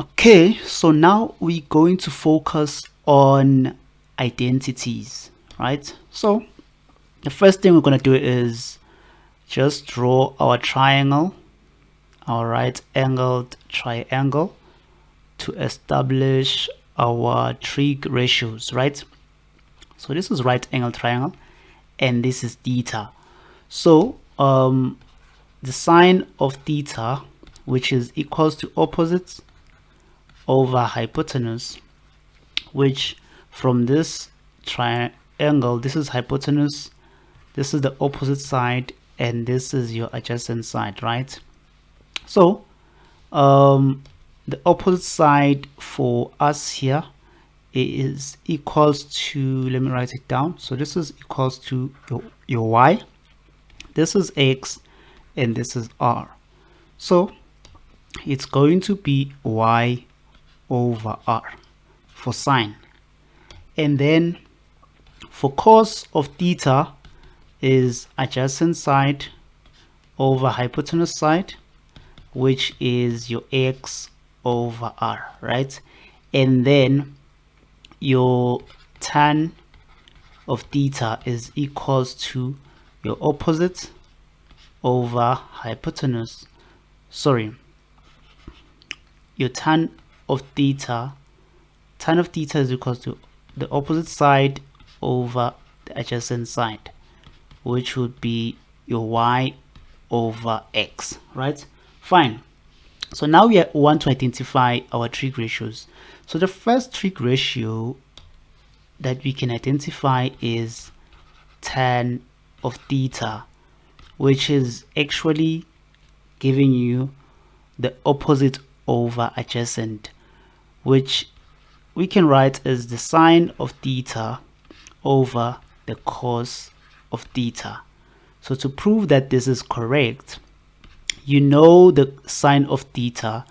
Okay, so now we're going to focus on identities, right? So the first thing we're going to do is just draw our triangle, our right angled triangle, to establish our trig ratios, right? So this is right angled triangle and this is theta. So the sine of theta, which is equals to opposites over hypotenuse, which from this triangle, this is hypotenuse, this is the opposite side, and this is your adjacent side, right? So the opposite side for us here is equals to, let me write it down. So this is equals to your y, this is x, and this is r. So it's going to be y over r for sine. And then for cos of theta is adjacent side over hypotenuse side, which is your x over r, right? And then your tan of theta is equals to your opposite over hypotenuse. Sorry, your tan of theta is equals to the opposite side over the adjacent side, which would be your y over x, right? Fine. So now we want to identify our trig ratios. So the first trig ratio that we can identify is tan of theta, which is actually giving you the opposite over adjacent, which we can write as the sine of theta over the cos of theta. So to prove that this is correct, you know the sine of theta,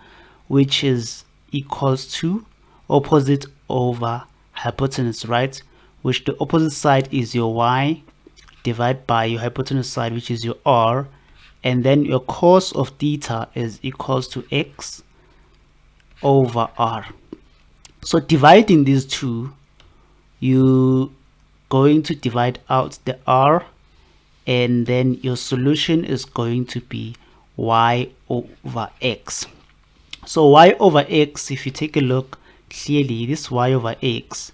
which is equals to opposite over hypotenuse, right? Which the opposite side is your y divided by your hypotenuse side, which is your r, and then your cos of theta is equals to x over r. So dividing these two, you going to divide out the r, and then your solution is going to be y over x. So y over x, if you take a look clearly, this y over x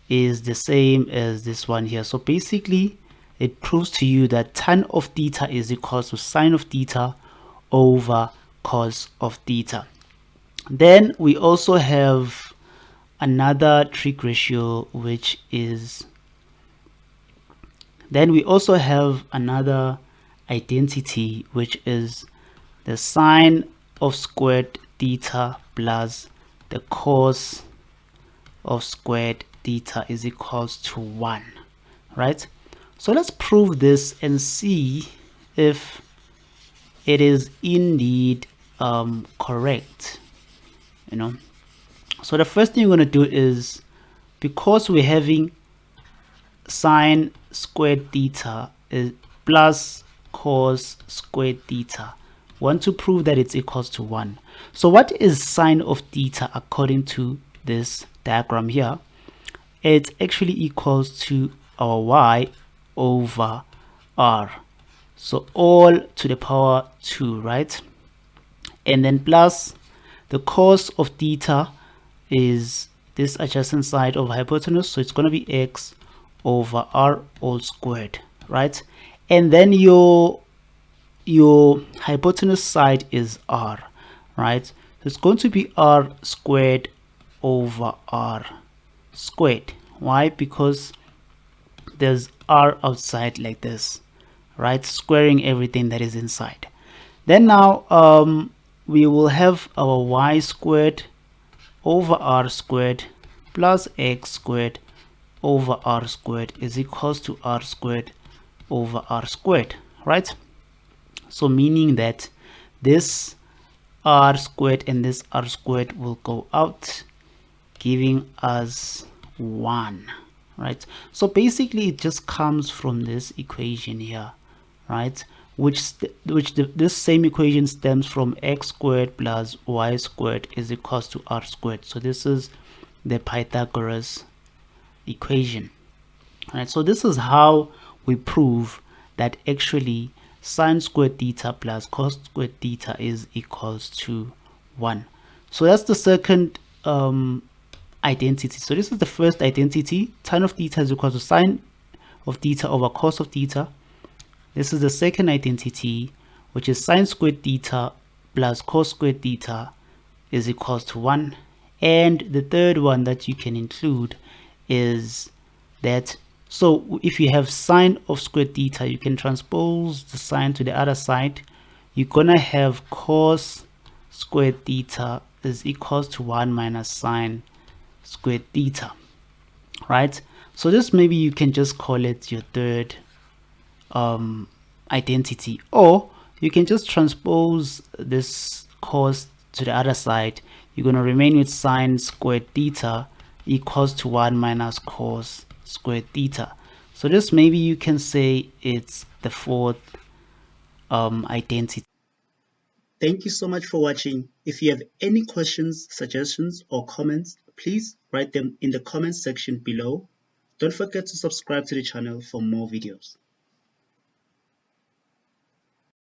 is the same as this one here. So basically it proves to you that tan of theta is equal to sine of theta over cos of theta. Then we also have another trig ratio, which is, then we also have another identity, which is the sine of squared theta plus the cos of squared theta is equals to 1, right? So let's prove this and see if it is indeed correct, you know. So the first thing we're going to do is, because we're having sine squared theta is plus cos squared theta, want to prove that it's equals to 1. So what is sine of theta according to this diagram here? It actually equals to our y over r, so all to the power 2, right? And then plus the cos of theta is this adjacent side of hypotenuse, so it's going to be x over r all squared, right? And then your hypotenuse side is r, right? So it's going to be r squared over r squared. Why? Because there's r outside like this, right? Squaring everything that is inside. Then now we will have our y squared over r squared plus x squared over r squared is equals to r squared over r squared, right? So meaning that this r squared and this r squared will go out, giving us 1, right? So basically it just comes from this equation here, right? this same equation stems from x squared plus y squared is equals to r squared. So this is the Pythagoras equation. All right, so this is how we prove that actually sine squared theta plus cos squared theta is equals to 1. So that's the second identity. So this is the first identity. Tan of theta is equal to sine of theta over cos of theta. This is the second identity, which is sine squared theta plus cos squared theta is equals to 1. And the third one that you can include is that, so if you have sine of squared theta, you can transpose the sine to the other side. You're gonna have cos squared theta is equals to 1 minus sine squared theta, right? So this, maybe you can just call it your third identity, or you can just transpose this cos to the other side. You're going to remain with sine squared theta equals to 1 minus cos squared theta. So this, maybe you can say it's the fourth identity. Thank you so much for watching. If you have any questions, suggestions, or comments, please write them in the comment section below. Don't forget to subscribe to the channel for more videos.